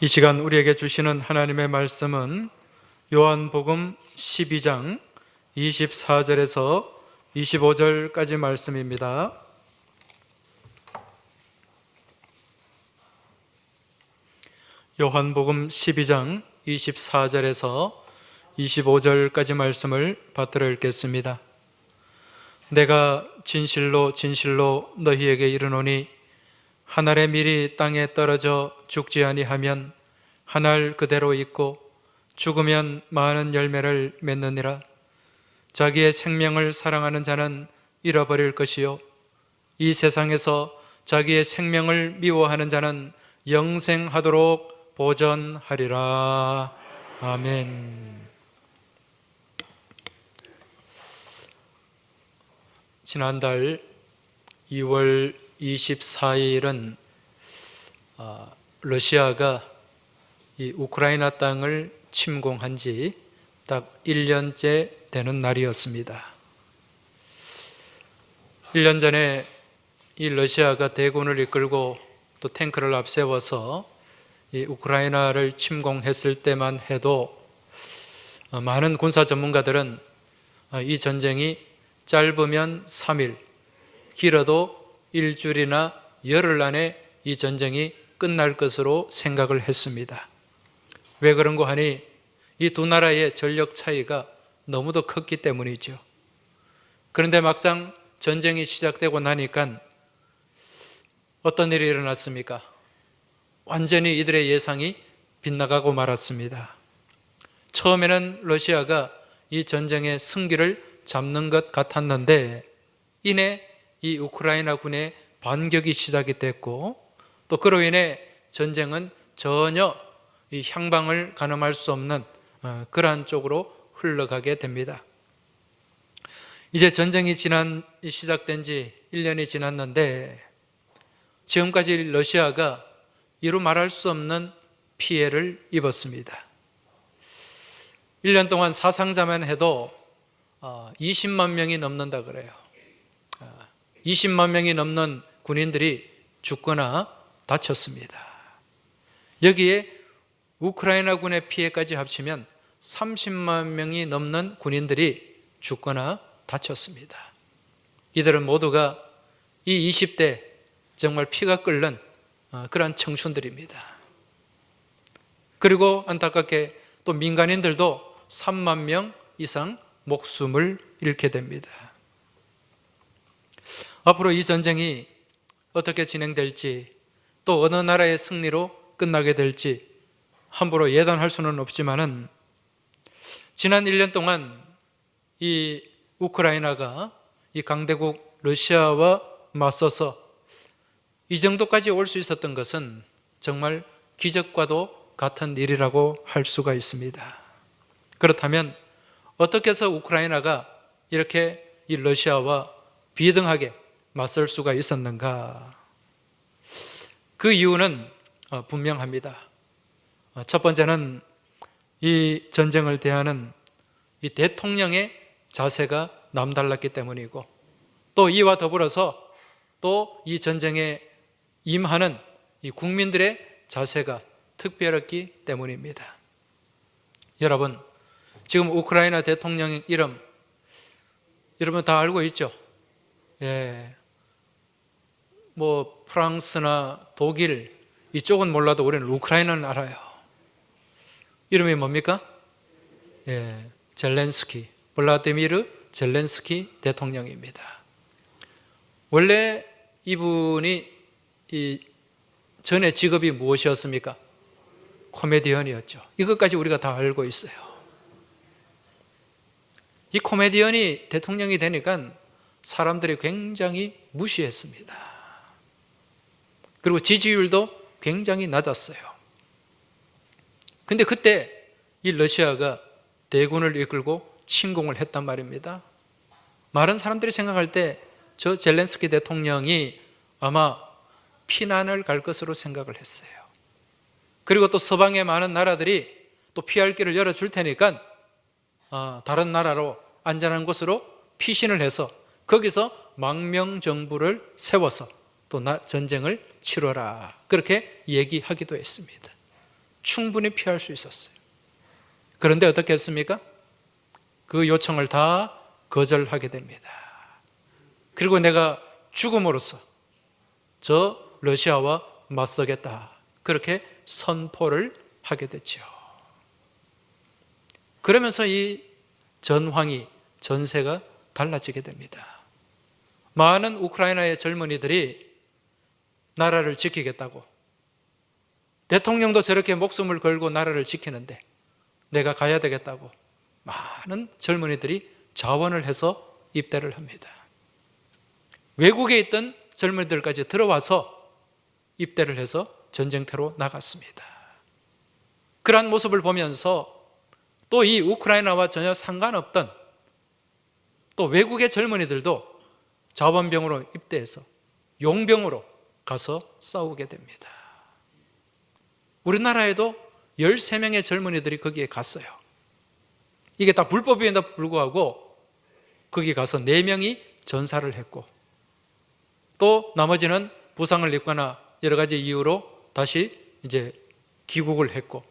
이 시간 우리에게 주시는 하나님의 말씀은 요한복음 12장 24절에서 25절까지 말씀입니다. 요한복음 12장 24절에서 25절까지 말씀을 받들어 읽겠습니다. 내가 진실로 진실로 너희에게 이르노니 한 알의 밀이 땅에 떨어져 죽지 아니하면 한 알 그대로 있고 죽으면 많은 열매를 맺느니라. 자기의 생명을 사랑하는 자는 잃어버릴 것이요 이 세상에서 자기의 생명을 미워하는 자는 영생하도록 보전하리라. 아멘. 지난달 2월 24일은 러시아가 이 우크라이나 땅을 침공한 지 딱 1년째 되는 날이었습니다. 1년 전에 이 러시아가 대군을 이끌고 또 탱크를 앞세워서 이 우크라이나를 침공했을 때만 해도 많은 군사 전문가들은 이 전쟁이 짧으면 3일, 길어도 일주일이나 열흘 안에 이 전쟁이 끝날 것으로 생각을 했습니다. 왜 그런고 하니 이 두 나라의 전력 차이가 너무도 컸기 때문이죠. 그런데 막상 전쟁이 시작되고 나니까 어떤 일이 일어났습니까? 완전히 이들의 예상이 빗나가고 말았습니다. 처음에는 러시아가 이 전쟁의 승기를 잡는 것 같았는데 이내 이 우크라이나 군의 반격이 시작이 됐고 또 그로 인해 전쟁은 전혀 이 향방을 가늠할 수 없는 그러한 쪽으로 흘러가게 됩니다. 이제 전쟁이 시작된 지 1년이 지났는데 지금까지 러시아가 이루 말할 수 없는 피해를 입었습니다. 1년 동안 사상자만 해도 20만 명이 넘는다 그래요. 20만 명이 넘는 군인들이 죽거나 다쳤습니다. 여기에 우크라이나 군의 피해까지 합치면 30만 명이 넘는 군인들이 죽거나 다쳤습니다. 이들은 모두가 이 20대 정말 피가 끓는 그러한 청춘들입니다. 그리고 안타깝게 또 민간인들도 3만 명 이상 목숨을 잃게 됩니다. 앞으로 이 전쟁이 어떻게 진행될지 또 어느 나라의 승리로 끝나게 될지 함부로 예단할 수는 없지만은 지난 1년 동안 이 우크라이나가 이 강대국 러시아와 맞서서 이 정도까지 올 수 있었던 것은 정말 기적과도 같은 일이라고 할 수가 있습니다. 그렇다면 어떻게 해서 우크라이나가 이렇게 이 러시아와 비등하게 맞설 수가 있었는가? 그 이유는 분명합니다. 첫 번째는 이 전쟁을 대하는 이 대통령의 자세가 남달랐기 때문이고 또 이와 더불어서 또 이 전쟁에 임하는 이 국민들의 자세가 특별했기 때문입니다. 여러분, 지금 우크라이나 대통령의 이름 여러분 다 알고 있죠? 예. 뭐 프랑스나 독일 이쪽은 몰라도 우리는 우크라이나는 알아요. 이름이 뭡니까? 예, 젤렌스키, 블라디미르 젤렌스키 대통령입니다. 원래 이분이 전에 직업이 무엇이었습니까? 코미디언이었죠. 이것까지 우리가 다 알고 있어요. 이 코미디언이 대통령이 되니까 사람들이 굉장히 무시했습니다. 그리고 지지율도 굉장히 낮았어요. 근데 그때 이 러시아가 대군을 이끌고 침공을 했단 말입니다. 많은 사람들이 생각할 때 저 젤렌스키 대통령이 아마 피난을 갈 것으로 생각을 했어요. 그리고 또 서방의 많은 나라들이 또 피할 길을 열어줄 테니까 다른 나라로 안전한 곳으로 피신을 해서 거기서 망명정부를 세워서 또 전쟁을 치러라 그렇게 얘기하기도 했습니다. 충분히 피할 수 있었어요. 그런데 어떻게 했습니까? 그 요청을 다 거절하게 됩니다. 그리고 내가 죽음으로써 저 러시아와 맞서겠다, 그렇게 선포를 하게 됐죠. 그러면서 이 전황이, 전세가 달라지게 됩니다. 많은 우크라이나의 젊은이들이 나라를 지키겠다고, 대통령도 저렇게 목숨을 걸고 나라를 지키는데 내가 가야 되겠다고 많은 젊은이들이 자원을 해서 입대를 합니다. 외국에 있던 젊은이들까지 들어와서 입대를 해서 전쟁터로 나갔습니다. 그러한 모습을 보면서 또 이 우크라이나와 전혀 상관없던 또 외국의 젊은이들도 자원병으로 입대해서 용병으로 가서 싸우게 됩니다. 우리나라에도 13명의 젊은이들이 거기에 갔어요. 이게 다 불법임에도 불구하고 거기 가서 4명이 전사를 했고, 또 나머지는 부상을 입거나 여러 가지 이유로 다시 이제 귀국을 했고,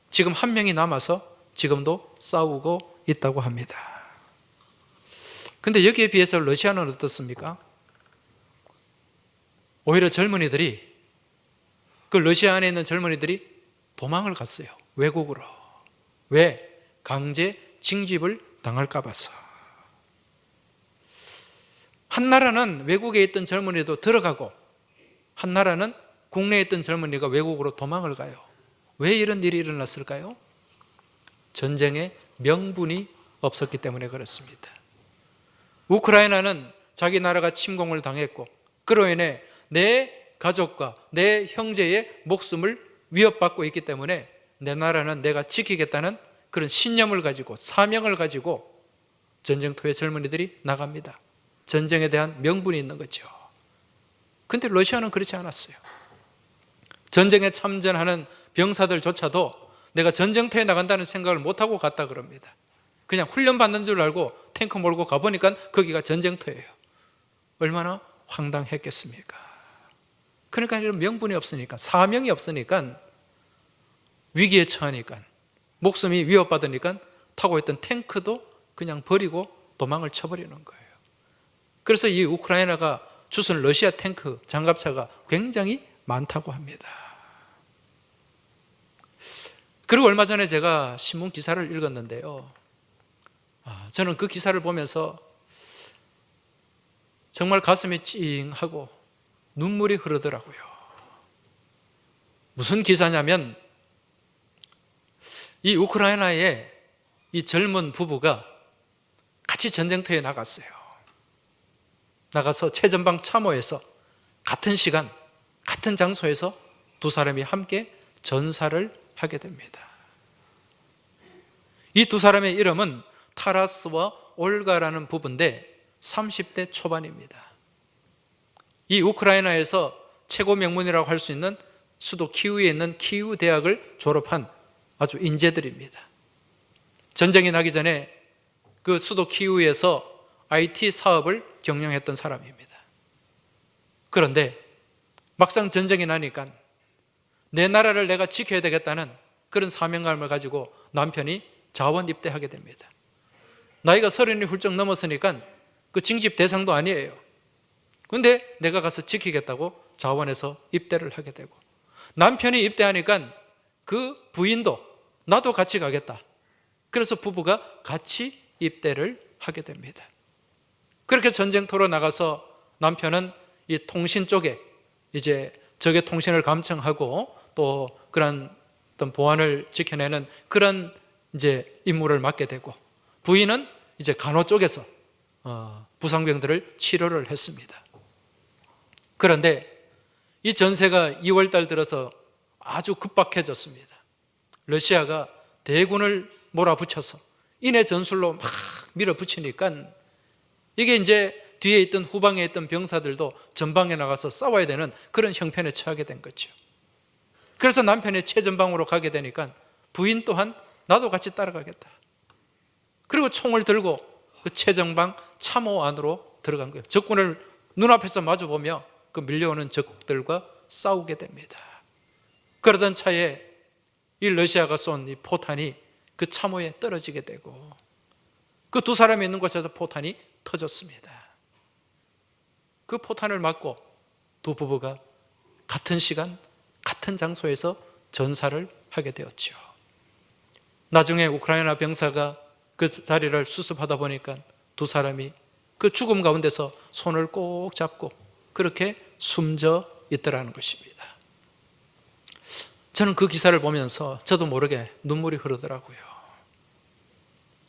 지금 1명이 남아서 지금도 싸우고 있다고 합니다. 근데 여기에 비해서 러시아는 어떻습니까? 오히려 젊은이들이, 그 러시아 안에 있는 젊은이들이 도망을 갔어요. 외국으로. 왜? 강제 징집을 당할까 봐서. 한 나라는 외국에 있던 젊은이도 들어가고, 한 나라는 국내에 있던 젊은이가 외국으로 도망을 가요. 왜 이런 일이 일어났을까요? 전쟁의 명분이 없었기 때문에 그렇습니다. 우크라이나는 자기 나라가 침공을 당했고, 그로 인해 내 가족과 내 형제의 목숨을 위협받고 있기 때문에 내 나라는 내가 지키겠다는 그런 신념을 가지고, 사명을 가지고 전쟁터에 젊은이들이 나갑니다. 전쟁에 대한 명분이 있는 거죠. 그런데 러시아는 그렇지 않았어요. 전쟁에 참전하는 병사들조차도 내가 전쟁터에 나간다는 생각을 못하고 갔다 그럽니다. 그냥 훈련받는 줄 알고 탱크 몰고 가보니까 거기가 전쟁터예요. 얼마나 황당했겠습니까? 그러니까 이런 명분이 없으니까, 사명이 없으니까, 위기에 처하니까, 목숨이 위협받으니까 타고 있던 탱크도 그냥 버리고 도망을 쳐버리는 거예요. 그래서 이 우크라이나가 주둔 러시아 탱크, 장갑차가 굉장히 많다고 합니다. 그리고 얼마 전에 제가 신문 기사를 읽었는데요, 저는 그 기사를 보면서 정말 가슴이 찡하고 눈물이 흐르더라고요. 무슨 기사냐면, 이 우크라이나의 이 젊은 부부가 같이 전쟁터에 나갔어요. 나가서 최전방 참호에서 같은 시간, 같은 장소에서 두 사람이 함께 전사를 하게 됩니다. 이 두 사람의 이름은 타라스와 올가라는 부부인데 30대 초반입니다. 이 우크라이나에서 최고 명문이라고 할 수 있는 수도 키우에 있는 키우 대학을 졸업한 아주 인재들입니다. 전쟁이 나기 전에 그 수도 키우에서 IT 사업을 경영했던 사람입니다. 그런데 막상 전쟁이 나니까 내 나라를 내가 지켜야 되겠다는 그런 사명감을 가지고 남편이 자원 입대하게 됩니다. 나이가 30이 훌쩍 넘었으니까 그 징집 대상도 아니에요. 그런데 내가 가서 지키겠다고 자원해서 입대를 하게 되고, 남편이 입대하니까 그 부인도 나도 같이 가겠다. 그래서 부부가 같이 입대를 하게 됩니다. 그렇게 전쟁터로 나가서 남편은 이 통신 쪽에 이제 적의 통신을 감청하고 또 그런 어떤 보안을 지켜내는 그런 이제 임무를 맡게 되고, 부인은 이제 간호 쪽에서 부상병들을 치료를 했습니다. 그런데 이 전세가 2월 달 들어서 아주 급박해졌습니다. 러시아가 대군을 몰아붙여서 인해 전술로 막 밀어붙이니까 이게 이제 뒤에 있던 후방에 있던 병사들도 전방에 나가서 싸워야 되는 그런 형편에 처하게 된 거죠. 그래서 남편이 최전방으로 가게 되니까 부인 또한 나도 같이 따라가겠다. 그리고 총을 들고 그 최전방 참호 안으로 들어간 거예요. 적군을 눈앞에서 마주보며 그 밀려오는 적들과 싸우게 됩니다. 그러던 차에 이 러시아가 쏜 이 포탄이 그 참호에 떨어지게 되고 그 두 사람이 있는 곳에서 포탄이 터졌습니다. 그 포탄을 맞고 두 부부가 같은 시간 같은 장소에서 전사를 하게 되었죠. 나중에 우크라이나 병사가 그 자리를 수습하다 보니까 두 사람이 그 죽음 가운데서 손을 꼭 잡고 그렇게 숨져 있더라는 것입니다. 저는 그 기사를 보면서 저도 모르게 눈물이 흐르더라고요.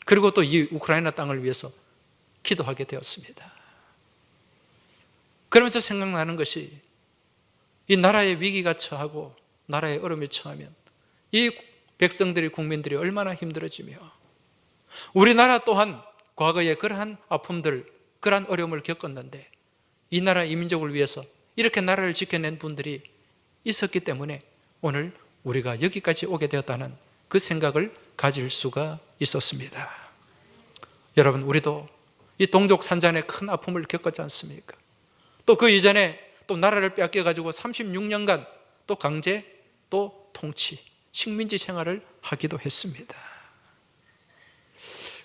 그리고 또 이 우크라이나 땅을 위해서 기도하게 되었습니다. 그러면서 생각나는 것이 이 나라의 위기가 처하고 나라의 어려움이 처하면 이 백성들이 국민들이 얼마나 힘들어지며 우리나라 또한 과거에 그러한 아픔들 그러한 어려움을 겪었는데 이 나라 이 민족을 위해서 이렇게 나라를 지켜낸 분들이 있었기 때문에 오늘 우리가 여기까지 오게 되었다는 그 생각을 가질 수가 있었습니다. 여러분, 우리도 이 동족 산잔의 큰 아픔을 겪었지 않습니까? 또 그 이전에 또 나라를 빼앗겨가지고 36년간 또 강제 또 통치 식민지 생활을 하기도 했습니다.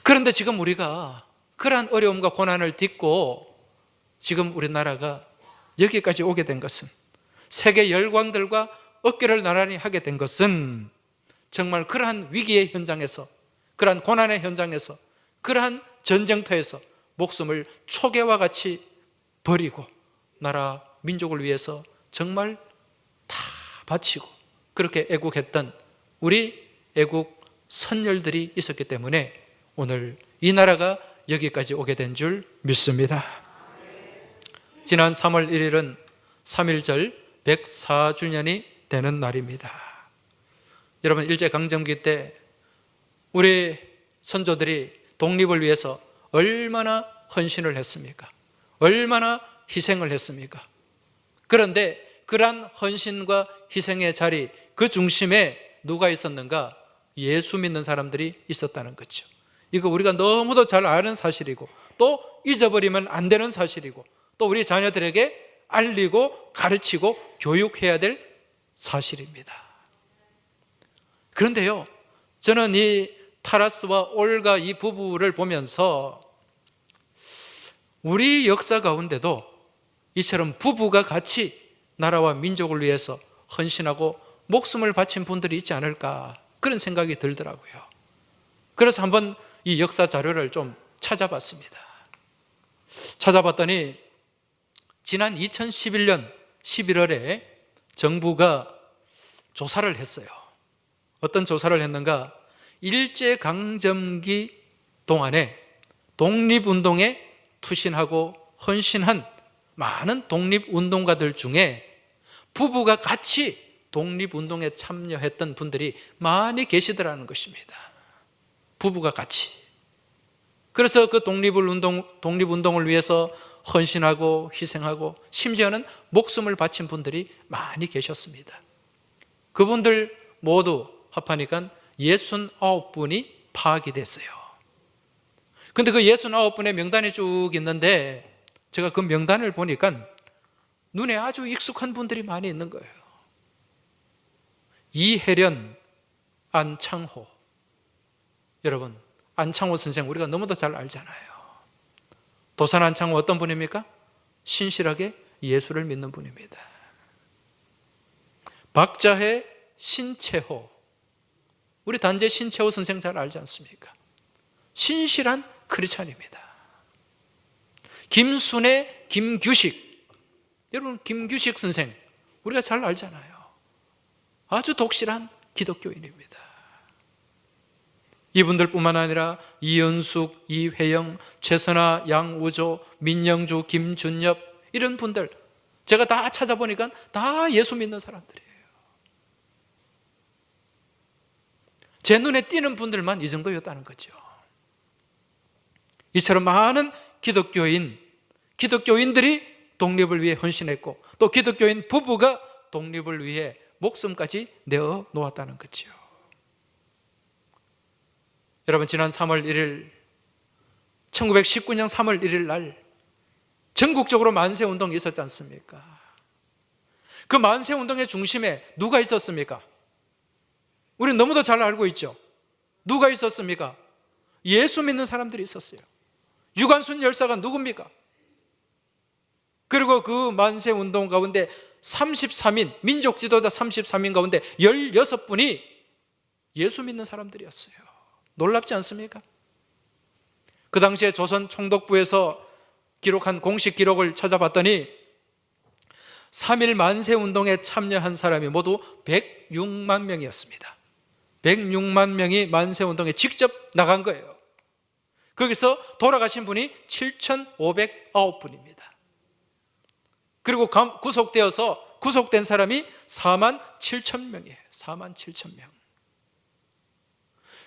그런데 지금 우리가 그러한 어려움과 고난을 딛고 지금 우리나라가 여기까지 오게 된 것은 세계 열강들과 어깨를 나란히 하게 된 것은 정말 그러한 위기의 현장에서 그러한 고난의 현장에서 그러한 전쟁터에서 목숨을 초계와 같이 버리고 나라 민족을 위해서 정말 다 바치고 그렇게 애국했던 우리 애국 선열들이 있었기 때문에 오늘 이 나라가 여기까지 오게 된 줄 믿습니다. 지난 3월 1일은 3.1절 104주년이 되는 날입니다. 여러분, 일제강점기 때 우리 선조들이 독립을 위해서 얼마나 헌신을 했습니까? 얼마나 희생을 했습니까? 그런데 그러한 헌신과 희생의 자리 그 중심에 누가 있었는가? 예수 믿는 사람들이 있었다는 거죠. 이거 우리가 너무도 잘 아는 사실이고 또 잊어버리면 안 되는 사실이고 또 우리 자녀들에게 알리고 가르치고 교육해야 될 사실입니다. 그런데요, 저는 이 타라스와 올가 이 부부를 보면서 우리 역사 가운데도 이처럼 부부가 같이 나라와 민족을 위해서 헌신하고 목숨을 바친 분들이 있지 않을까 그런 생각이 들더라고요. 그래서 한번 이 역사 자료를 좀 찾아봤습니다. 찾아봤더니 지난 2011년 11월에 정부가 조사를 했어요. 어떤 조사를 했는가? 일제강점기 동안에 독립운동에 투신하고 헌신한 많은 독립운동가들 중에 부부가 같이 독립운동에 참여했던 분들이 많이 계시더라는 것입니다. 부부가 같이. 그래서 그 독립운동을 위해서 헌신하고 희생하고 심지어는 목숨을 바친 분들이 많이 계셨습니다. 그분들 모두 합하니까 69분이 파악이 됐어요. 근데 그 69분의 명단이 쭉 있는데 제가 그 명단을 보니까 눈에 아주 익숙한 분들이 많이 있는 거예요. 이혜련, 안창호. 여러분, 안창호 선생 우리가 너무도 잘 알잖아요. 도산 안창호 어떤 분입니까? 신실하게 예수를 믿는 분입니다. 박자해, 신채호. 우리 단재 신채호 선생 잘 알지 않습니까? 신실한 크리스찬입니다. 김순애, 김규식. 여러분, 김규식 선생 우리가 잘 알잖아요. 아주 독실한 기독교인입니다. 이분들뿐만 아니라 이연숙, 이회영, 최선아, 양우조, 민영주, 김준엽 이런 분들 제가 다 찾아보니까 다 예수 믿는 사람들이에요. 제 눈에 띄는 분들만 이 정도였다는 거죠. 이처럼 많은 기독교인들이 독립을 위해 헌신했고 또 기독교인 부부가 독립을 위해 목숨까지 내어 놓았다는 거죠. 여러분, 지난 3월 1일 1919년 3월 1일 날 전국적으로 만세운동이 있었지 않습니까? 그 만세운동의 중심에 누가 있었습니까? 우리는 너무도 잘 알고 있죠. 누가 있었습니까? 예수 믿는 사람들이 있었어요. 유관순 열사가 누굽니까? 그리고 그 만세운동 가운데 33인, 민족 지도자 33인 가운데 16분이 예수 믿는 사람들이었어요. 놀랍지 않습니까? 그 당시에 조선 총독부에서 기록한 공식 기록을 찾아봤더니 3.1 만세운동에 참여한 사람이 모두 106만 명이었습니다. 106만 명이 만세운동에 직접 나간 거예요. 거기서 돌아가신 분이 7,509분입니다. 그리고 구속된 사람이 4만 7천 명이에요. 4만 7천 명.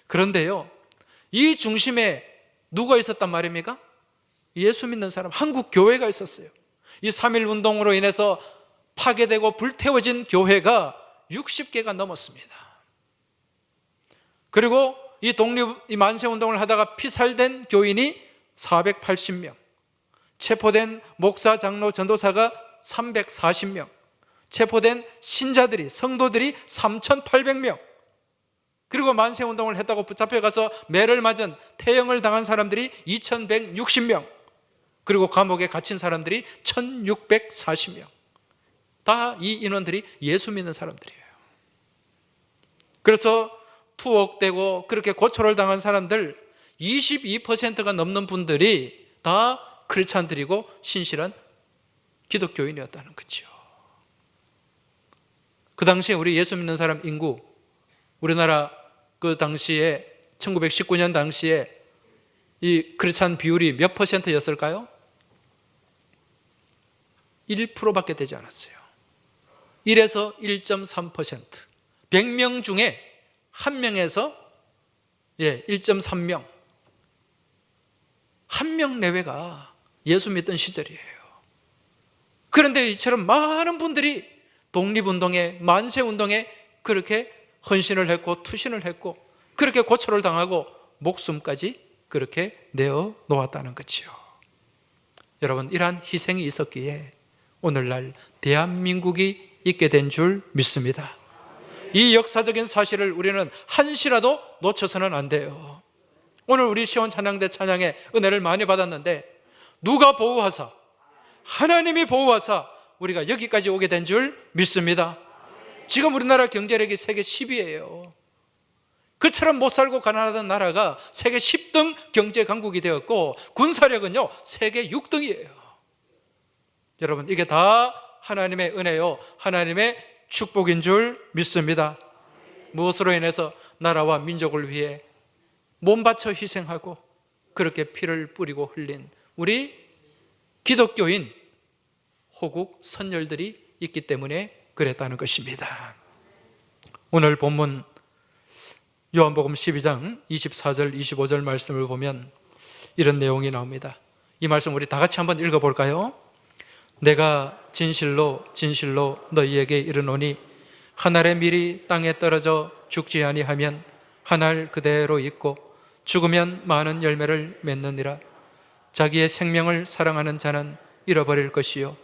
그런데요, 이 중심에 누가 있었단 말입니까? 예수 믿는 사람, 한국 교회가 있었어요. 이 3.1 운동으로 인해서 파괴되고 불태워진 교회가 60개가 넘었습니다. 그리고 이 만세운동을 하다가 피살된 교인이 480명, 체포된 목사, 장로, 전도사가 340명, 체포된 신자들이, 성도들이 3,800명, 그리고 만세운동을 했다고 붙잡혀가서 매를 맞은, 태형을 당한 사람들이 2,160명, 그리고 감옥에 갇힌 사람들이 1,640명. 다 이 인원들이 예수 믿는 사람들이에요. 그래서 투옥되고 그렇게 고초를 당한 사람들 22%가 넘는 분들이 다 크리스찬들이고 신실한 기독교인이었다는 거죠. 그 당시에 우리 예수 믿는 사람 인구, 우리나라 그 당시에 1919년 당시에 이 크리스찬 비율이 몇 퍼센트였을까요? 1%밖에 되지 않았어요. 1에서 1.3%. 100명 중에 1명에서 1.3명. 1명 내외가 예수 믿던 시절이에요. 그런데 이처럼 많은 분들이 독립운동에, 만세운동에 그렇게 헌신을 했고 투신을 했고 그렇게 고초를 당하고 목숨까지 그렇게 내어 놓았다는 거지요. 여러분, 이러한 희생이 있었기에 오늘날 대한민국이 있게 된 줄 믿습니다. 이 역사적인 사실을 우리는 한시라도 놓쳐서는 안 돼요. 오늘 우리 시온 찬양대 찬양에 은혜를 많이 받았는데 누가 보호하사? 하나님이 보호하사 우리가 여기까지 오게 된 줄 믿습니다. 지금 우리나라 경제력이 세계 10위예요. 그처럼 못 살고 가난하던 나라가 세계 10등 경제 강국이 되었고 군사력은요 세계 6등이에요. 여러분, 이게 다 하나님의 은혜요, 하나님의 축복인 줄 믿습니다. 무엇으로 인해서? 나라와 민족을 위해 몸 바쳐 희생하고 그렇게 피를 뿌리고 흘린 우리 기독교인 호국 선열들이 있기 때문에 그랬다는 것입니다. 오늘 본문 요한복음 12장 24절 25절 말씀을 보면 이런 내용이 나옵니다. 이 말씀 우리 다 같이 한번 읽어볼까요? 내가 진실로 진실로 너희에게 이르노니 한 알의 밀이 땅에 떨어져 죽지 아니하면 한 알 그대로 있고 죽으면 많은 열매를 맺느니라. 자기의 생명을 사랑하는 자는 잃어버릴 것이요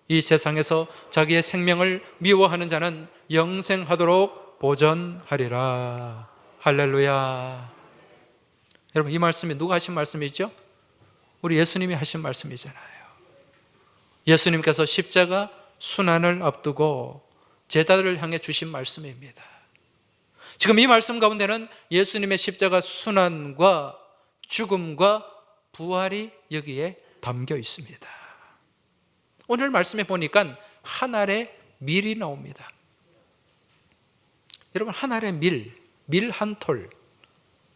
이 세상에서 자기의 생명을 미워하는 자는 영생하도록 보전하리라. 할렐루야. 여러분, 이 말씀이 누가 하신 말씀이죠? 우리 예수님이 하신 말씀이잖아요. 예수님께서 십자가 순환을 앞두고 제자들을 향해 주신 말씀입니다. 지금 이 말씀 가운데는 예수님의 십자가 순환과 죽음과 부활이 여기에 담겨 있습니다. 오늘 말씀에 보니까 한 알의 밀이 나옵니다. 여러분, 한 알의 밀 한 톨,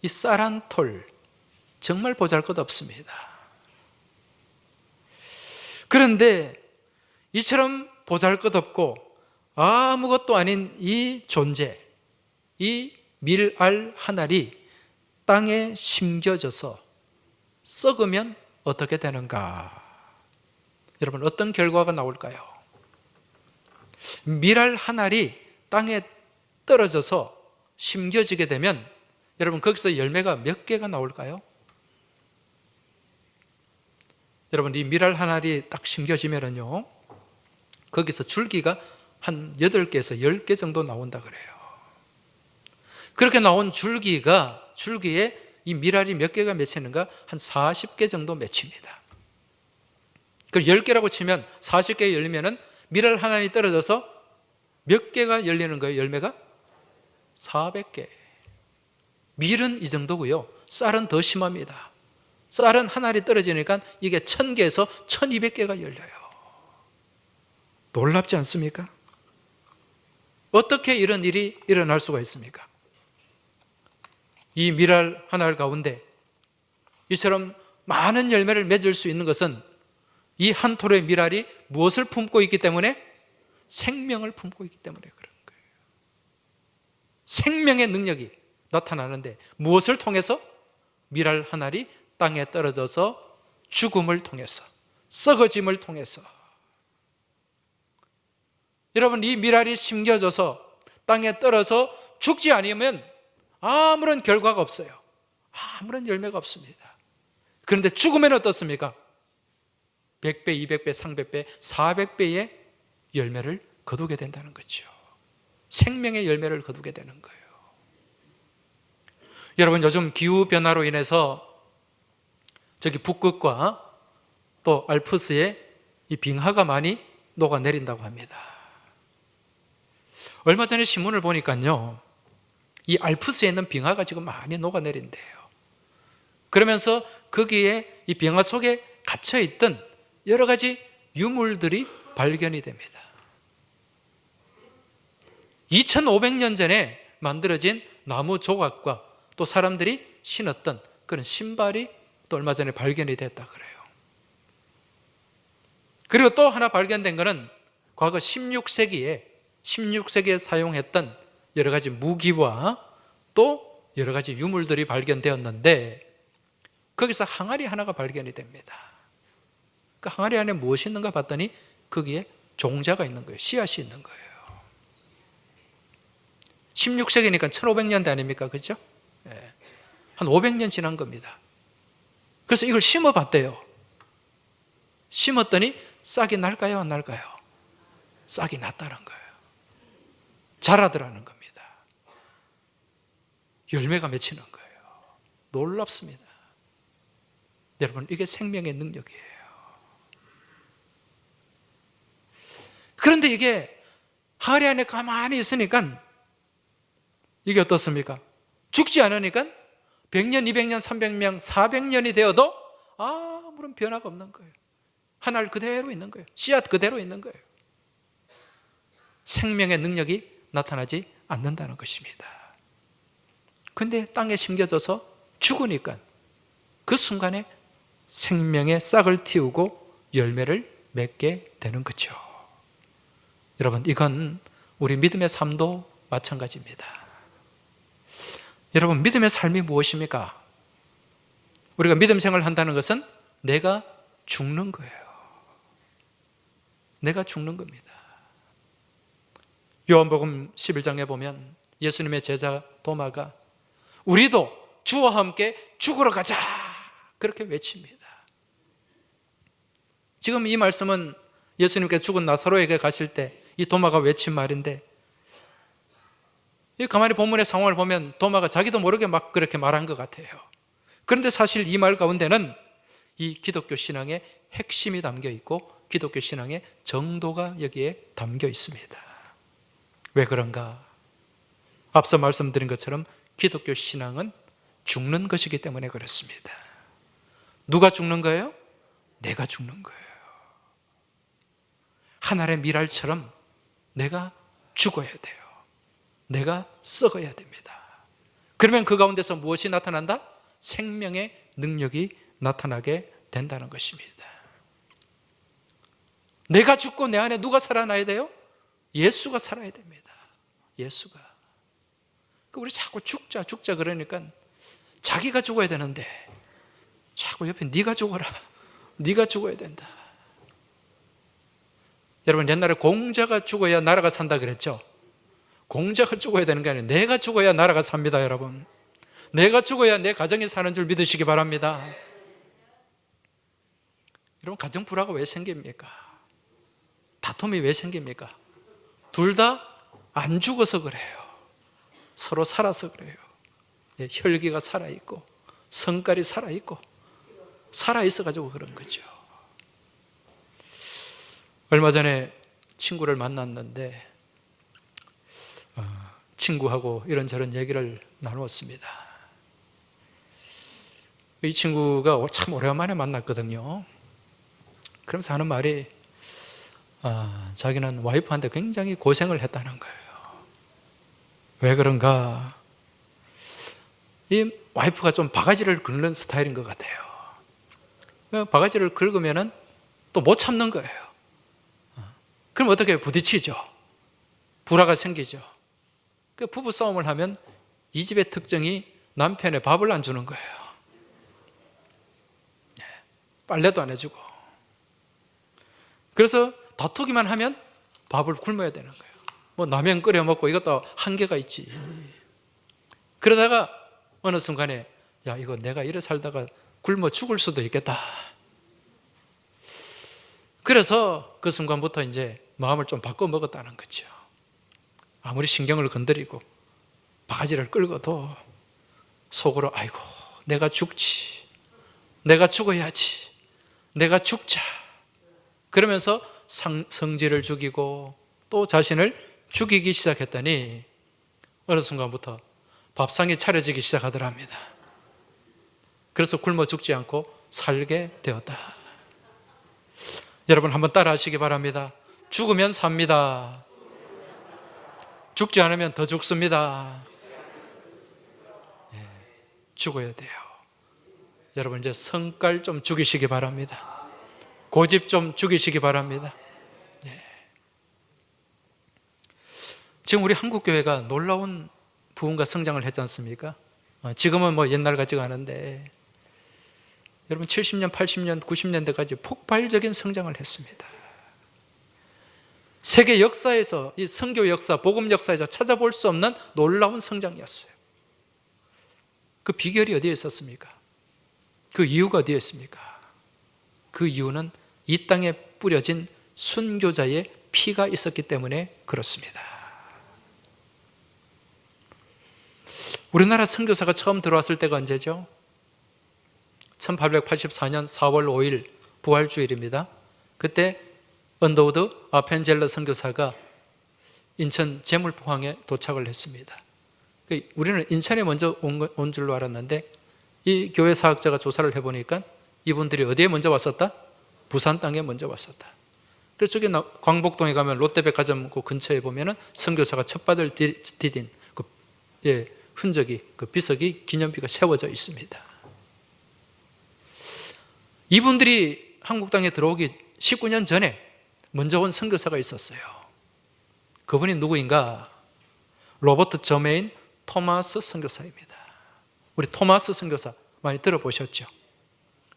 이 쌀 한 톨, 정말 보잘것없습니다. 그런데 이처럼 보잘것없고 아무것도 아닌 이 존재, 이 밀알 한 알이 땅에 심겨져서 썩으면 어떻게 되는가? 여러분, 어떤 결과가 나올까요? 밀알 한 알이 땅에 떨어져서 심겨지게 되면 여러분, 거기서 열매가 몇 개가 나올까요? 여러분, 이 밀알 한 알이 딱 심겨지면은요, 거기서 줄기가 한 8개에서 10개 정도 나온다 그래요. 그렇게 나온 줄기에 이 밀알이 몇 개가 맺히는가? 한 40개 정도 맺힙니다. 그 10개라고 치면 40개 열리면은 밀알 하나니 떨어져서 몇 개가 열리는 거예요? 열매가? 400개. 밀은 이 정도고요. 쌀은 더 심합니다. 쌀은 한 알이 떨어지니까 이게 1000개에서 1200개가 열려요. 놀랍지 않습니까? 어떻게 이런 일이 일어날 수가 있습니까? 이 밀알 한 알 가운데 이처럼 많은 열매를 맺을 수 있는 것은 이 한 톨의 밀알이 무엇을 품고 있기 때문에? 생명을 품고 있기 때문에 그런 거예요. 생명의 능력이 나타나는데 무엇을 통해서? 밀알 한 알이 땅에 떨어져서 죽음을 통해서, 썩어짐을 통해서. 여러분, 이 밀알이 심겨져서 땅에 떨어져 죽지 않으면 아무런 결과가 없어요. 아무런 열매가 없습니다. 그런데 죽으면 어떻습니까? 100배, 200배, 300배, 400배의 열매를 거두게 된다는 거죠. 생명의 열매를 거두게 되는 거예요. 여러분, 요즘 기후변화로 인해서 저기 북극과 또 알프스에 이 빙하가 많이 녹아내린다고 합니다. 얼마 전에 신문을 보니까요, 이 알프스에 있는 빙하가 지금 많이 녹아내린대요. 그러면서 거기에 이 빙하 속에 갇혀있던 여러 가지 유물들이 발견이 됩니다. 2500년 전에 만들어진 나무 조각과 또 사람들이 신었던 그런 신발이 또 얼마 전에 발견이 됐다 그래요. 그리고 또 하나 발견된 것은 과거 16세기에 사용했던 여러 가지 무기와 또 여러 가지 유물들이 발견되었는데 거기서 항아리 하나가 발견이 됩니다. 그 항아리 안에 무엇이 있는가 봤더니 거기에 종자가 있는 거예요. 씨앗이 있는 거예요. 16세기니까 1500년대 아닙니까? 그렇죠? 한 500년 지난 겁니다. 그래서 이걸 심어봤대요. 심었더니 싹이 날까요? 안 날까요? 싹이 났다는 거예요. 자라더라는 겁니다. 열매가 맺히는 거예요. 놀랍습니다. 여러분, 이게 생명의 능력이에요. 그런데 이게 항아리 안에 가만히 있으니까 이게 어떻습니까? 죽지 않으니까 100년, 200년, 300년, 400년이 되어도 아무런 변화가 없는 거예요. 한 알 그대로 있는 거예요. 씨앗 그대로 있는 거예요. 생명의 능력이 나타나지 않는다는 것입니다. 그런데 땅에 심겨져서 죽으니까 그 순간에 생명의 싹을 틔우고 열매를 맺게 되는 거죠. 여러분, 이건 우리 믿음의 삶도 마찬가지입니다. 여러분, 믿음의 삶이 무엇입니까? 우리가 믿음 생활을 한다는 것은 내가 죽는 거예요. 내가 죽는 겁니다. 요한복음 11장에 보면 예수님의 제자 도마가 우리도 주와 함께 죽으러 가자 그렇게 외칩니다. 지금 이 말씀은 예수님께서 죽은 나사로에게 가실 때 이 도마가 외친 말인데, 가만히 본문의 상황을 보면 도마가 자기도 모르게 막 그렇게 말한 것 같아요. 그런데 사실 이 말 가운데는 이 기독교 신앙의 핵심이 담겨 있고 기독교 신앙의 정도가 여기에 담겨 있습니다. 왜 그런가? 앞서 말씀드린 것처럼 기독교 신앙은 죽는 것이기 때문에 그렇습니다. 누가 죽는 거예요? 내가 죽는 거예요. 하늘의 밀알처럼 내가 죽어야 돼요. 내가 썩어야 됩니다. 그러면 그 가운데서 무엇이 나타난다? 생명의 능력이 나타나게 된다는 것입니다. 내가 죽고 내 안에 누가 살아나야 돼요? 예수가 살아야 됩니다. 예수가. 우리 자꾸 죽자 그러니까 자기가 죽어야 되는데 자꾸 옆에 네가 죽어라, 네가 죽어야 된다. 여러분, 옛날에 공자가 죽어야 나라가 산다 그랬죠? 공자가 죽어야 되는 게 아니에요. 내가 죽어야 나라가 삽니다. 여러분, 내가 죽어야 내 가정이 사는 줄 믿으시기 바랍니다. 여러분, 가정 불화가 왜 생깁니까? 다툼이 왜 생깁니까? 둘 다 안 죽어서 그래요. 서로 살아서 그래요. 예, 혈기가 살아있고 성깔이 살아있고 살아있어가지고 그런 거죠. 얼마 전에 친구를 만났는데 친구하고 이런저런 얘기를 나누었습니다. 이 친구가 참 오래간만에 만났거든요. 그러면서 하는 말이 자기는 와이프한테 굉장히 고생을 했다는 거예요. 왜 그런가? 이 와이프가 좀 바가지를 긁는 스타일인 것 같아요. 바가지를 긁으면 또 못 참는 거예요. 그럼 어떻게 부딪히죠? 불화가 생기죠. 그 부부 싸움을 하면 이 집의 특징이 남편의 밥을 안 주는 거예요. 빨래도 안 해주고. 그래서 다투기만 하면 밥을 굶어야 되는 거예요. 뭐 라면 끓여 먹고 이것도 한계가 있지. 그러다가 어느 순간에 야, 이거 내가 이래 살다가 굶어 죽을 수도 있겠다. 그래서 그 순간부터 이제 마음을 좀 바꿔 먹었다는 거죠. 아무리 신경을 건드리고 바가지를 끌고도 속으로 아이고 내가 죽지, 내가 죽어야지, 내가 죽자 그러면서 성질을 죽이고 또 자신을 죽이기 시작했더니 어느 순간부터 밥상이 차려지기 시작하더랍니다. 그래서 굶어 죽지 않고 살게 되었다. 여러분 한번 따라 하시기 바랍니다. 죽으면 삽니다. 죽지 않으면 더 죽습니다. 죽어야 돼요. 여러분 이제 성깔 좀 죽이시기 바랍니다. 고집 좀 죽이시기 바랍니다. 지금 우리 한국교회가 놀라운 부흥과 성장을 했지 않습니까? 지금은 뭐 옛날 같지가 않은데 여러분 70년, 80년, 90년대까지 폭발적인 성장을 했습니다. 세계 역사에서 이 선교 역사, 복음 역사에서 찾아볼 수 없는 놀라운 성장이었어요. 그 비결이 어디에 있었습니까? 그 이유가 어디에 있습니까? 그 이유는 이 땅에 뿌려진 순교자의 피가 있었기 때문에 그렇습니다. 우리나라 선교사가 처음 들어왔을 때가 언제죠? 1884년 4월 5일 부활주일입니다. 그때 언더우드 아펜젤러 선교사가 인천 제물포항에 도착을 했습니다. 우리는 인천에 먼저 온 줄로 알았는데 이 교회 사학자가 조사를 해보니까 이분들이 어디에 먼저 왔었다? 부산 땅에 먼저 왔었다. 그래서 저기 광복동에 가면 롯데백화점 그 근처에 보면은 선교사가 첫발을 디딘 그 흔적이, 그 비석이, 기념비가 세워져 있습니다. 이분들이 한국 땅에 들어오기 19년 전에 먼저 온 선교사가 있었어요. 그분이 누구인가? 로버트 저메인 토마스 선교사입니다. 우리 토마스 선교사 많이 들어보셨죠?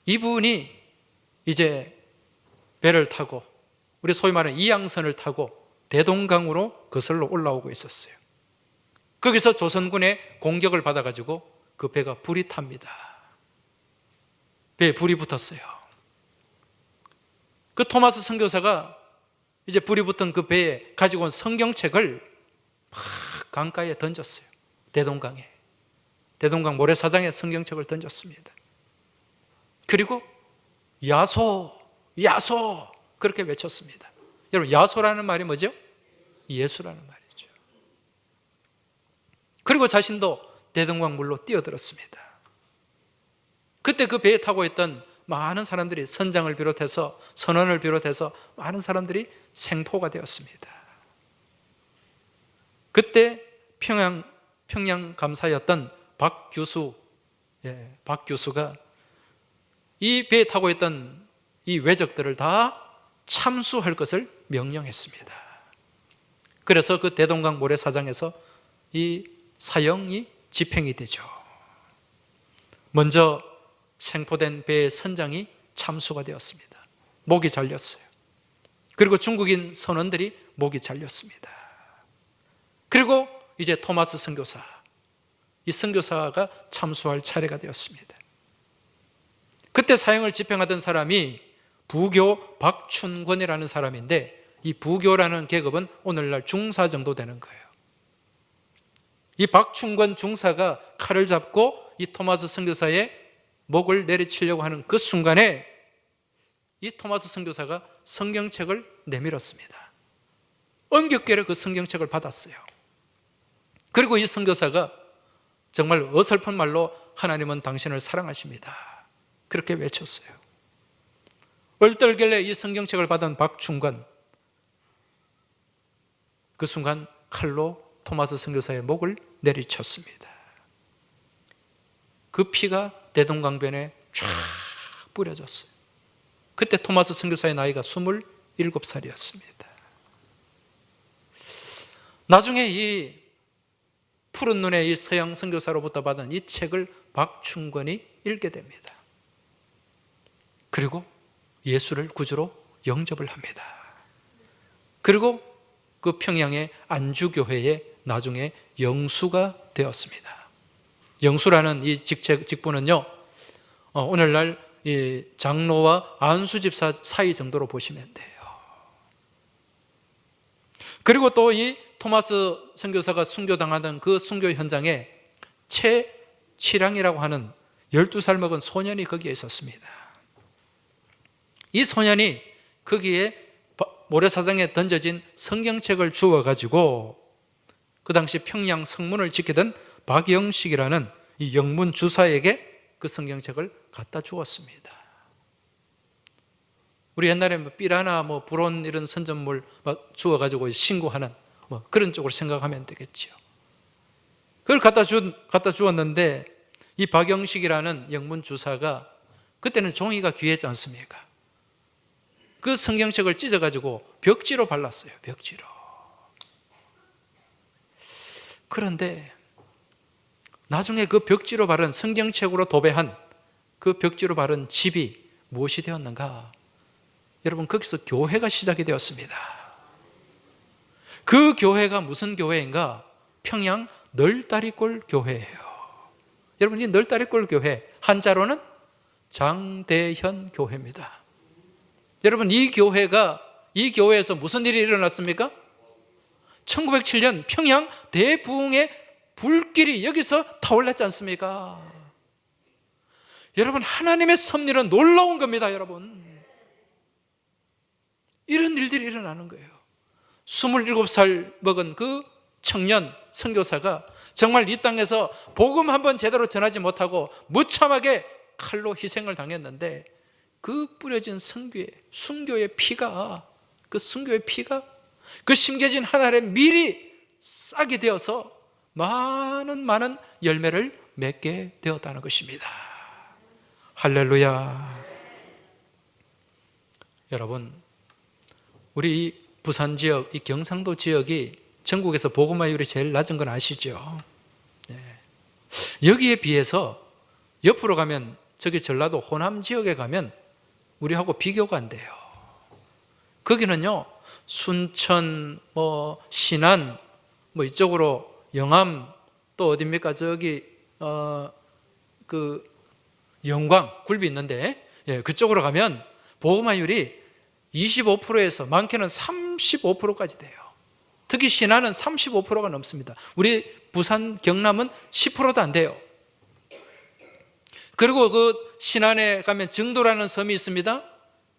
이분이 이제 배를 타고 우리 소위 말하는 이양선을 타고 대동강으로 거슬러 올라오고 있었어요. 거기서 조선군의 공격을 받아가지고 그 배가 불이 탑니다. 배에 불이 붙었어요. 그 토마스 선교사가 이제 불이 붙은 그 배에 가지고 온 성경책을 막 강가에 던졌어요. 대동강에. 대동강 모래사장에 성경책을 던졌습니다. 그리고 야소, 야소 그렇게 외쳤습니다. 여러분 야소라는 말이 뭐죠? 예수라는 말이죠. 그리고 자신도 대동강 물로 뛰어들었습니다. 그때 그 배에 타고 있던 많은 사람들이 선장을 비롯해서 선원을 비롯해서 많은 사람들이 생포가 되었습니다. 그때 평양 감사였던 박 교수가 이 배에 타고 있던 이 왜적들을 다 참수할 것을 명령했습니다. 그래서 그 대동강 모래사장에서 이 사형이 집행이 되죠. 먼저 생포된 배의 선장이 참수가 되었습니다. 목이 잘렸어요. 그리고 중국인 선원들이 목이 잘렸습니다. 그리고 이제 토마스 선교사, 이 선교사가 참수할 차례가 되었습니다. 그때 사형을 집행하던 사람이 부교 박춘권이라는 사람인데 이 부교라는 계급은 오늘날 중사 정도 되는 거예요. 이 박충권 중사가 칼을 잡고 이 토마스 선교사의 목을 내리치려고 하는 그 순간에 이 토마스 선교사가 성경책을 내밀었습니다. 엄격하게 그 성경책을 받았어요. 그리고 이 선교사가 정말 어설픈 말로 하나님은 당신을 사랑하십니다, 그렇게 외쳤어요. 얼떨결에 이 성경책을 받은 박충관, 그 순간 칼로 토마스 선교사의 목을 내리쳤습니다. 그 피가 대동강변에 쫙 뿌려졌어요. 그때 토마스 선교사의 나이가 27살이었습니다. 나중에 이 푸른 눈의 이 서양 선교사로부터 받은 이 책을 박충권이 읽게 됩니다. 그리고 예수를 구주로 영접을 합니다. 그리고 그 평양의 안주교회에 나중에 영수가 되었습니다. 영수라는 이 직분은요, 오늘날 이 장로와 안수집사 사이 정도로 보시면 돼요. 그리고 또 이 토마스 선교사가 순교당하던 그 순교 현장에 최치량이라고 하는 12살 먹은 소년이 거기에 있었습니다. 이 소년이 거기에 모래사장에 던져진 성경책을 주워가지고 그 당시 평양 성문을 지키던 박영식이라는 이 영문 주사에게 그 성경책을 갖다 주었습니다. 우리 옛날에 삐라나 불온 이런 선전물 주워가지고 신고하는 그런 쪽으로 생각하면 되겠죠. 그걸 갖다 주었는데 이 박영식이라는 영문 주사가 그때는 종이가 귀했지 않습니까? 그 성경책을 찢어가지고 벽지로 발랐어요. 벽지로. 그런데 나중에 그 벽지로 바른 성경책으로 도배한 그 벽지로 바른 집이 무엇이 되었는가? 여러분, 거기서 교회가 시작이 되었습니다. 그 교회가 무슨 교회인가? 평양 널다리골 교회예요. 여러분, 이 널다리골 교회 한자로는 장대현 교회입니다. 여러분, 이 교회에서 무슨 일이 일어났습니까? 1907년 평양 대부흥의 불길이 여기서 타올랐지 않습니까? 여러분, 하나님의 섭리는 놀라운 겁니다. 여러분, 이런 일들이 일어나는 거예요. 27살 먹은 그 청년 선교사가 정말 이 땅에서 복음 한번 제대로 전하지 못하고 무참하게 칼로 희생을 당했는데 그 뿌려진 순교의 피가 그 심겨진 하늘의 밀이 싹이 되어서 많은 열매를 맺게 되었다는 것입니다. 할렐루야. 여러분, 우리 부산 지역, 이 경상도 지역이 전국에서 복음화율이 제일 낮은 건 아시죠? 네. 여기에 비해서 옆으로 가면 저기 전라도 호남 지역에 가면 우리하고 비교가 안 돼요. 거기는요, 순천, 신안, 이쪽으로 영암, 또 어딥니까? 저기 그 영광, 굴비 있는데, 그쪽으로 가면 복음화율이 25%에서 많게는 35%까지 돼요. 특히 신안은 35%가 넘습니다. 우리 부산, 경남은 10%도 안 돼요. 그리고 그 신안에 가면 정도라는 섬이 있습니다.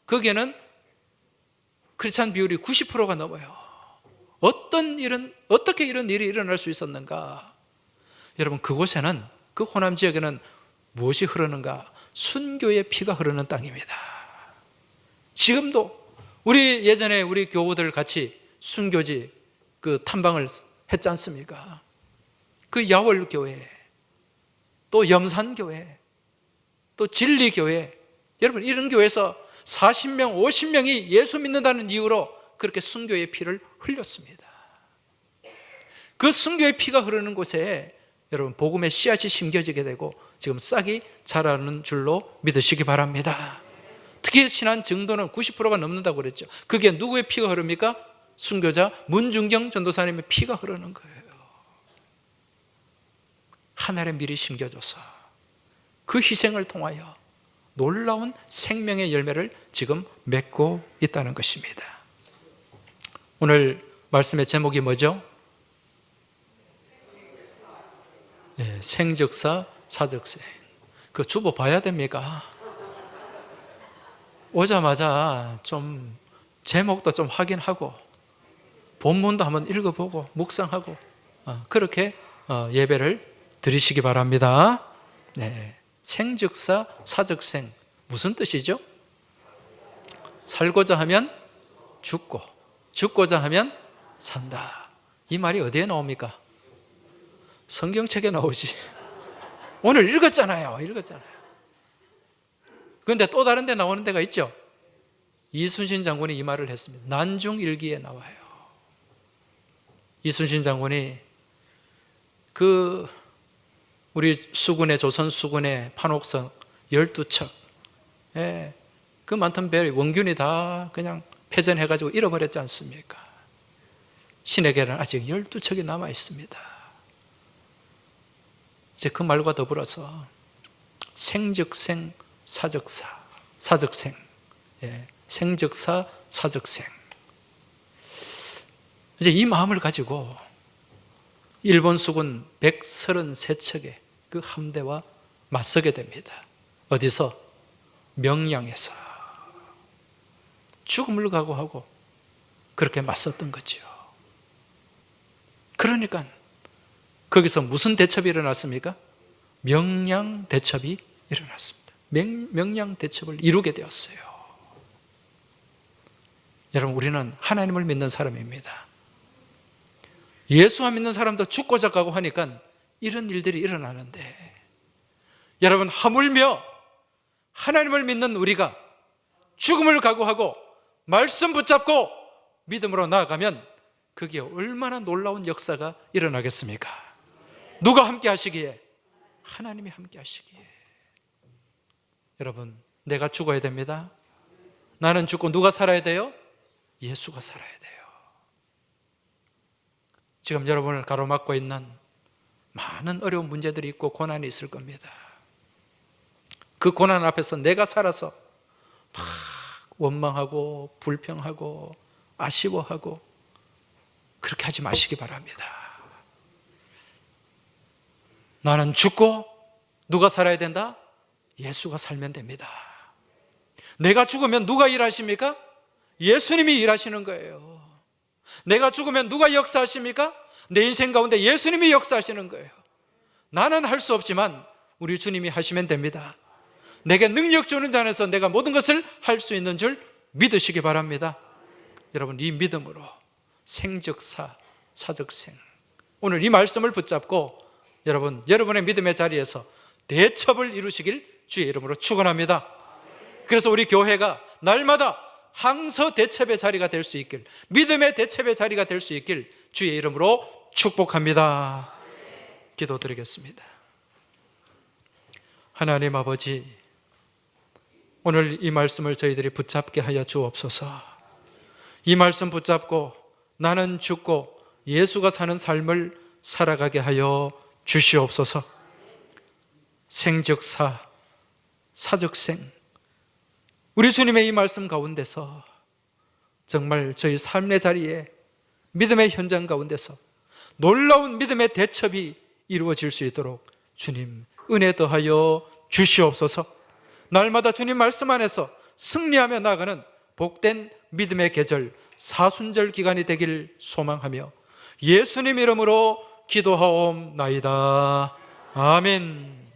거기에는 크리스찬 비율이 90%가 넘어요. 어떻게 이런 일이 일어날 수 있었는가? 여러분, 그곳에는, 그 호남 지역에는 무엇이 흐르는가? 순교의 피가 흐르는 땅입니다. 지금도 예전에 우리 교우들 같이 순교지 그 탐방을 했지 않습니까? 그 야월교회, 또 염산교회, 또 진리교회, 여러분, 이런 교회에서 40명, 50명이 예수 믿는다는 이유로 그렇게 순교의 피를 흘렸습니다. 그 순교의 피가 흐르는 곳에 여러분, 복음의 씨앗이 심겨지게 되고 지금 싹이 자라는 줄로 믿으시기 바랍니다. 특히 신안 정도는 90%가 넘는다고 그랬죠. 그게 누구의 피가 흐릅니까? 순교자 문중경 전도사님의 피가 흐르는 거예요. 하늘의 밀이 심겨져서 그 희생을 통하여 놀라운 생명의 열매를 지금 맺고 있다는 것입니다. 오늘 말씀의 제목이 뭐죠? 예, 생즉사 사즉생. 그 주보 봐야 됩니까? 오자마자 좀 제목도 좀 확인하고 본문도 한번 읽어보고 묵상하고 그렇게 예배를 드리시기 바랍니다. 네, 생즉사 사즉생 무슨 뜻이죠? 살고자 하면 죽고 죽고자 하면 산다. 이 말이 어디에 나옵니까? 성경책에 나오지. 오늘 읽었잖아요. 그런데 또 다른 데 나오는 데가 있죠. 이순신 장군이 이 말을 했습니다. 난중일기에 나와요. 이순신 장군이 우리 수군의 조선 수군의 판옥선 12척 그 많던 배 원균이 다 그냥 패전해가지고 잃어버렸지 않습니까? 신에게는 아직 12척이 남아 있습니다. 이제 그 말과 더불어서 생즉생 사즉생 생즉사 사즉생 이제 이 마음을 가지고 일본 수군 133척의 그 함대와 맞서게 됩니다. 어디서? 명량에서 죽음을 각오하고 그렇게 맞섰던 거죠. 그러니까 거기서 무슨 대첩이 일어났습니까? 명량 대첩이 일어났습니다. 명량 대첩을 이루게 되었어요. 여러분, 우리는 하나님을 믿는 사람입니다. 예수와 믿는 사람도 죽고자 가고 하니까 이런 일들이 일어나는데, 여러분, 하물며 하나님을 믿는 우리가 죽음을 각오하고 말씀 붙잡고 믿음으로 나아가면 그게 얼마나 놀라운 역사가 일어나겠습니까? 누가 함께 하시기에? 하나님이 함께 하시기에. 여러분, 내가 죽어야 됩니다. 나는 죽고 누가 살아야 돼요? 예수가 살아야 돼요. 지금 여러분을 가로막고 있는 많은 어려운 문제들이 있고 고난이 있을 겁니다. 그 고난 앞에서 내가 살아서 막 원망하고 불평하고 아쉬워하고 그렇게 하지 마시기 바랍니다. 나는 죽고 누가 살아야 된다? 예수가 살면 됩니다. 내가 죽으면 누가 일하십니까? 예수님이 일하시는 거예요. 내가 죽으면 누가 역사하십니까? 내 인생 가운데 예수님이 역사하시는 거예요. 나는 할 수 없지만 우리 주님이 하시면 됩니다. 내게 능력 주는 자 안에서 내가 모든 것을 할 수 있는 줄 믿으시기 바랍니다. 여러분, 이 믿음으로 생즉사 사즉생, 오늘 이 말씀을 붙잡고 여러분의 믿음의 자리에서 대첩을 이루시길 주의 이름으로 축원합니다. 그래서 우리 교회가 날마다 항서 대첩의 자리가 될 수 있길, 믿음의 대첩의 자리가 될 수 있길 주의 이름으로 축복합니다. 기도드리겠습니다. 하나님 아버지, 오늘 이 말씀을 저희들이 붙잡게 하여 주옵소서. 이 말씀 붙잡고 나는 죽고 예수가 사는 삶을 살아가게 하여 주시옵소서. 생즉사 사즉생, 우리 주님의 이 말씀 가운데서 정말 저희 삶의 자리에 믿음의 현장 가운데서 놀라운 믿음의 대첩이 이루어질 수 있도록 주님 은혜 더하여 주시옵소서. 날마다 주님 말씀 안에서 승리하며 나아가는 복된 믿음의 계절, 사순절 기간이 되길 소망하며 예수님 이름으로 기도하옵나이다. 아멘.